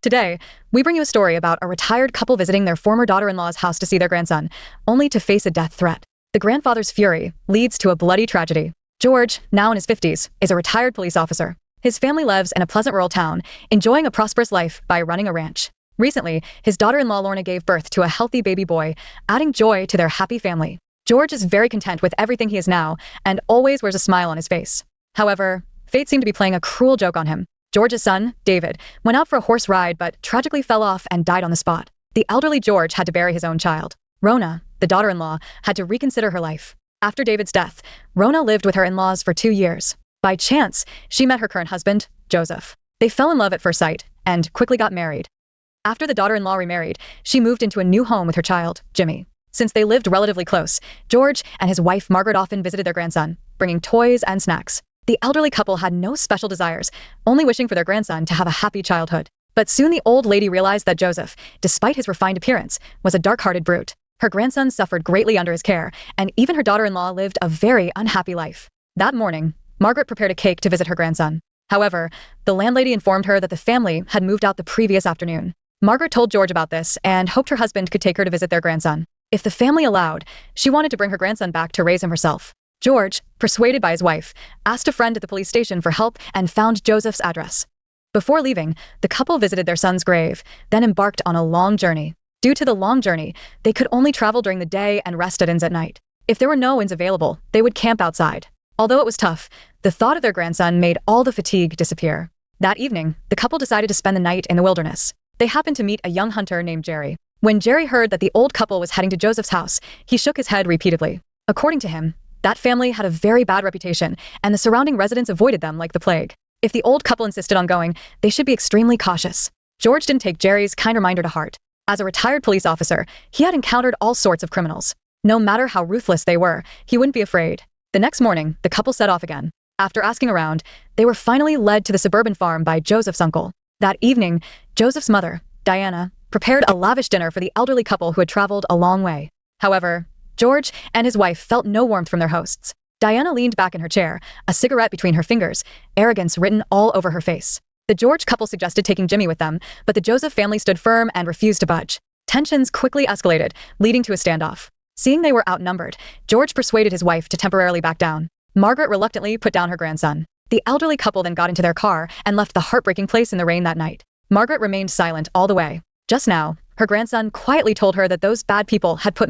Today, we bring you a story about a retired couple visiting their former daughter-in-law's house to see their grandson, only to face a death threat. The grandfather's fury leads to a bloody tragedy. George, now in his 50s, is a retired police officer. His family lives in a pleasant rural town, enjoying a prosperous life by running a ranch. Recently, his daughter-in-law Lorna gave birth to a healthy baby boy, adding joy to their happy family. George is very content with everything he is now, and always wears a smile on his face. However, fate seemed to be playing a cruel joke on him. George's son, David, went out for a horse ride but tragically fell off and died on the spot. The elderly George had to bury his own child. Rona, the daughter-in-law, had to reconsider her life. After David's death, Rona lived with her in-laws for 2 years. By chance, she met her current husband, Joseph. They fell in love at first sight and quickly got married. After the daughter-in-law remarried, she moved into a new home with her child, Jimmy. Since they lived relatively close, George and his wife Margaret often visited their grandson, bringing toys and snacks. The elderly couple had no special desires, only wishing for their grandson to have a happy childhood. But soon the old lady realized that Joseph, despite his refined appearance, was a dark-hearted brute. Her grandson suffered greatly under his care, and even her daughter-in-law lived a very unhappy life. That morning, Margaret prepared a cake to visit her grandson. However, the landlady informed her that the family had moved out the previous afternoon. Margaret told George about this and hoped her husband could take her to visit their grandson. If the family allowed, she wanted to bring her grandson back to raise him herself. George, persuaded by his wife, asked a friend at the police station for help and found Joseph's address. Before leaving, the couple visited their son's grave, then embarked on a long journey. Due to the long journey, they could only travel during the day and rest at inns at night. If there were no inns available, they would camp outside. Although it was tough, the thought of their grandson made all the fatigue disappear. That evening, the couple decided to spend the night in the wilderness. They happened to meet a young hunter named Jerry. When Jerry heard that the old couple was heading to Joseph's house, he shook his head repeatedly. According to him, that family had a very bad reputation, and the surrounding residents avoided them like the plague. If the old couple insisted on going, they should be extremely cautious. George didn't take Jerry's kind reminder to heart. As a retired police officer, he had encountered all sorts of criminals. No matter how ruthless they were, he wouldn't be afraid. The next morning, the couple set off again. After asking around, they were finally led to the suburban farm by Joseph's uncle. That evening, Joseph's mother, Diana, prepared a lavish dinner for the elderly couple who had traveled a long way. However, George and his wife felt no warmth from their hosts. Diana leaned back in her chair, a cigarette between her fingers, arrogance written all over her face. The George couple suggested taking Jimmy with them, but the Joseph family stood firm and refused to budge. Tensions quickly escalated, leading to a standoff. Seeing they were outnumbered, George persuaded his wife to temporarily back down. Margaret reluctantly put down her grandson. The elderly couple then got into their car and left the heartbreaking place in the rain that night. Margaret remained silent all the way. Just now, her grandson quietly told her that those bad people had put.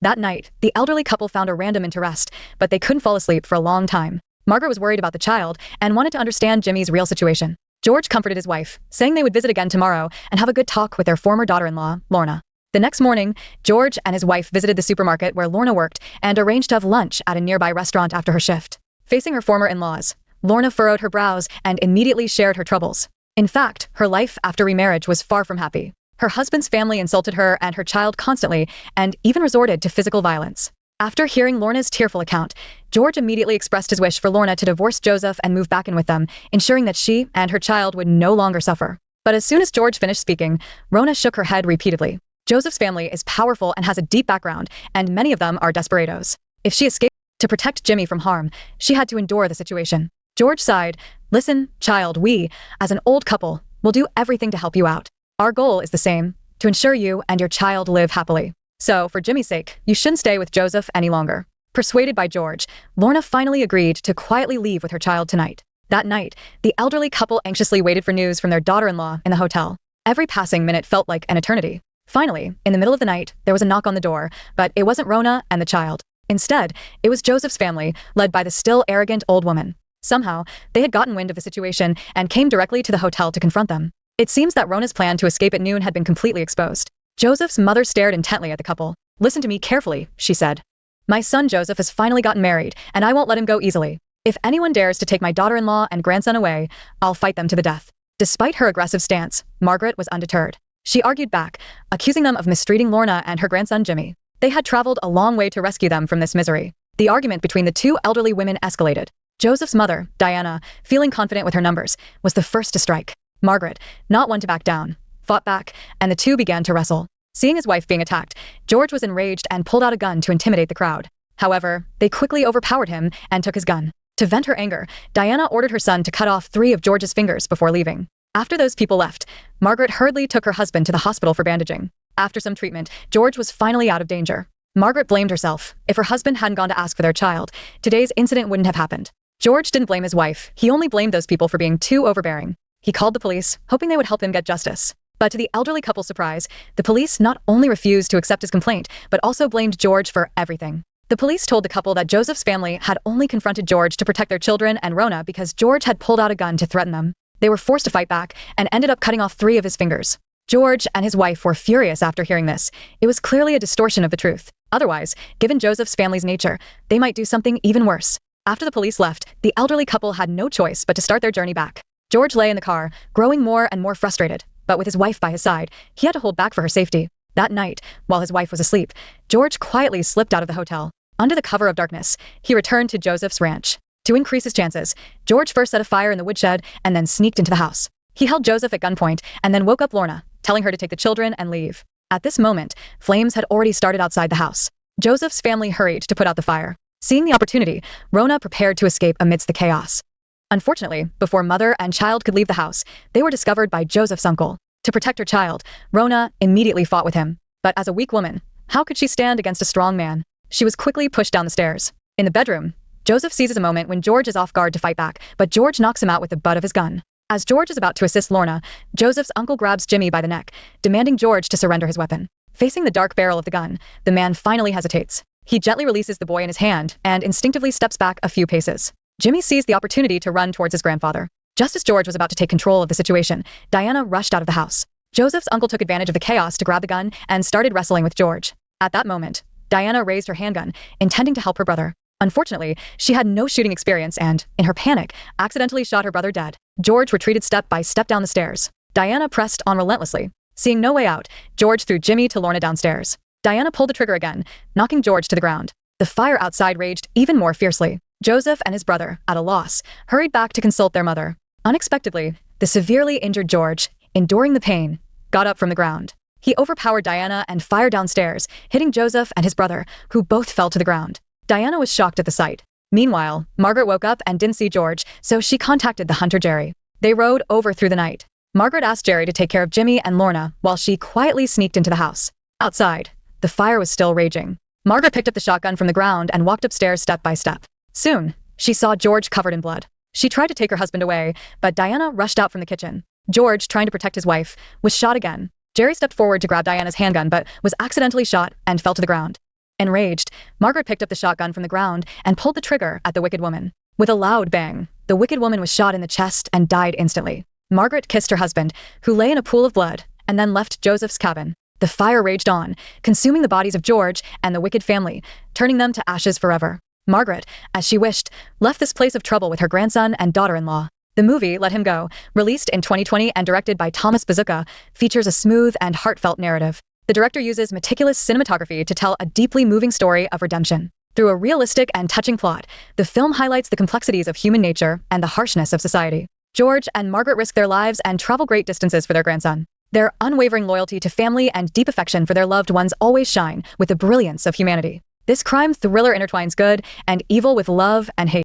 That night, the elderly couple found a random inn to rest, but they couldn't fall asleep for a long time. Margaret was worried about the child and wanted to understand Jimmy's real situation. George comforted his wife, saying they would visit again tomorrow and have a good talk with their former daughter-in-law, Lorna. The next morning, George and his wife visited the supermarket where Lorna worked and arranged to have lunch at a nearby restaurant after her shift. Facing her former in-laws, Lorna furrowed her brows and immediately shared her troubles. In fact, her life after remarriage was far from happy. Her husband's family insulted her and her child constantly, and even resorted to physical violence. After hearing Lorna's tearful account, George immediately expressed his wish for Lorna to divorce Joseph and move back in with them, ensuring that she and her child would no longer suffer. But as soon as George finished speaking, Rona shook her head repeatedly. Joseph's family is powerful and has a deep background, and many of them are desperados. If she escaped to protect Jimmy from harm, she had to endure the situation. George sighed. Listen, child, we, as an old couple, will do everything to help you out. Our goal is the same, to ensure you and your child live happily. So, for Jimmy's sake, you shouldn't stay with Joseph any longer. Persuaded by George, Lorna finally agreed to quietly leave with her child tonight. That night, the elderly couple anxiously waited for news from their daughter-in-law in the hotel. Every passing minute felt like an eternity. Finally, in the middle of the night, there was a knock on the door, but it wasn't Rona and the child. Instead, it was Joseph's family, led by the still arrogant old woman. Somehow, they had gotten wind of the situation and came directly to the hotel to confront them. It seems that Rona's plan to escape at noon had been completely exposed. Joseph's mother stared intently at the couple. Listen to me carefully, she said. My son Joseph has finally gotten married, and I won't let him go easily. If anyone dares to take my daughter-in-law and grandson away, I'll fight them to the death. Despite her aggressive stance, Margaret was undeterred. She argued back, accusing them of mistreating Lorna and her grandson Jimmy. They had traveled a long way to rescue them from this misery. The argument between the two elderly women escalated. Joseph's mother, Diana, feeling confident with her numbers, was the first to strike. Margaret, not one to back down, fought back, and the two began to wrestle. Seeing his wife being attacked, George was enraged and pulled out a gun to intimidate the crowd. However, they quickly overpowered him and took his gun. To vent her anger, Diana ordered her son to cut off 3 of George's fingers before leaving. After those people left, Margaret hurriedly took her husband to the hospital for bandaging. After some treatment, George was finally out of danger. Margaret blamed herself. If her husband hadn't gone to ask for their child, today's incident wouldn't have happened. George didn't blame his wife. He only blamed those people for being too overbearing. He called the police, hoping they would help him get justice. But to the elderly couple's surprise, the police not only refused to accept his complaint, but also blamed George for everything. The police told the couple that Joseph's family had only confronted George to protect their children and Rona because George had pulled out a gun to threaten them. They were forced to fight back and ended up cutting off 3 of his fingers. George and his wife were furious after hearing this. It was clearly a distortion of the truth. Otherwise, given Joseph's family's nature, they might do something even worse. After the police left, the elderly couple had no choice but to start their journey back. George lay in the car, growing more and more frustrated, but with his wife by his side, he had to hold back for her safety. That night, while his wife was asleep, George quietly slipped out of the hotel. Under the cover of darkness, he returned to Joseph's ranch. To increase his chances, George first set a fire in the woodshed and then sneaked into the house. He held Joseph at gunpoint and then woke up Lorna, telling her to take the children and leave. At this moment, flames had already started outside the house. Joseph's family hurried to put out the fire. Seeing the opportunity, Rona prepared to escape amidst the chaos. Unfortunately, before mother and child could leave the house, they were discovered by Joseph's uncle. To protect her child, Rona immediately fought with him. But as a weak woman, how could she stand against a strong man? She was quickly pushed down the stairs. In the bedroom, Joseph seizes a moment when George is off guard to fight back, but George knocks him out with the butt of his gun. As George is about to assist Lorna, Joseph's uncle grabs Jimmy by the neck, demanding George to surrender his weapon. Facing the dark barrel of the gun, the man finally hesitates. He gently releases the boy in his hand and instinctively steps back a few paces. Jimmy sees the opportunity to run towards his grandfather. Just as George was about to take control of the situation, Diana rushed out of the house. Joseph's uncle took advantage of the chaos to grab the gun and started wrestling with George. At that moment, Diana raised her handgun, intending to help her brother. Unfortunately, she had no shooting experience and, in her panic, accidentally shot her brother dead. George retreated step by step down the stairs. Diana pressed on relentlessly. Seeing no way out, George threw Jimmy to Lorna downstairs. Diana pulled the trigger again, knocking George to the ground. The fire outside raged even more fiercely. Joseph and his brother, at a loss, hurried back to consult their mother. Unexpectedly, the severely injured George, enduring the pain, got up from the ground. He overpowered Diana and fired downstairs, hitting Joseph and his brother, who both fell to the ground. Diana was shocked at the sight. Meanwhile, Margaret woke up and didn't see George, so she contacted the hunter Jerry. They rode over through the night. Margaret asked Jerry to take care of Jimmy and Lorna while she quietly sneaked into the house. Outside, the fire was still raging. Margaret picked up the shotgun from the ground and walked upstairs step by step. Soon, she saw George covered in blood. She tried to take her husband away, but Diana rushed out from the kitchen. George, trying to protect his wife, was shot again. Jerry stepped forward to grab Diana's handgun but was accidentally shot and fell to the ground. Enraged, Margaret picked up the shotgun from the ground and pulled the trigger at the wicked woman. With a loud bang, the wicked woman was shot in the chest and died instantly. Margaret kissed her husband, who lay in a pool of blood, and then left Joseph's cabin. The fire raged on, consuming the bodies of George and the wicked family, turning them to ashes forever. Margaret, as she wished, left this place of trouble with her grandson and daughter-in-law. The movie, Let Him Go, released in 2020 and directed by Thomas Bazooka, features a smooth and heartfelt narrative. The director uses meticulous cinematography to tell a deeply moving story of redemption. Through a realistic and touching plot, the film highlights the complexities of human nature and the harshness of society. George and Margaret risk their lives and travel great distances for their grandson. Their unwavering loyalty to family and deep affection for their loved ones always shine with the brilliance of humanity. This crime thriller intertwines good and evil with love and hate.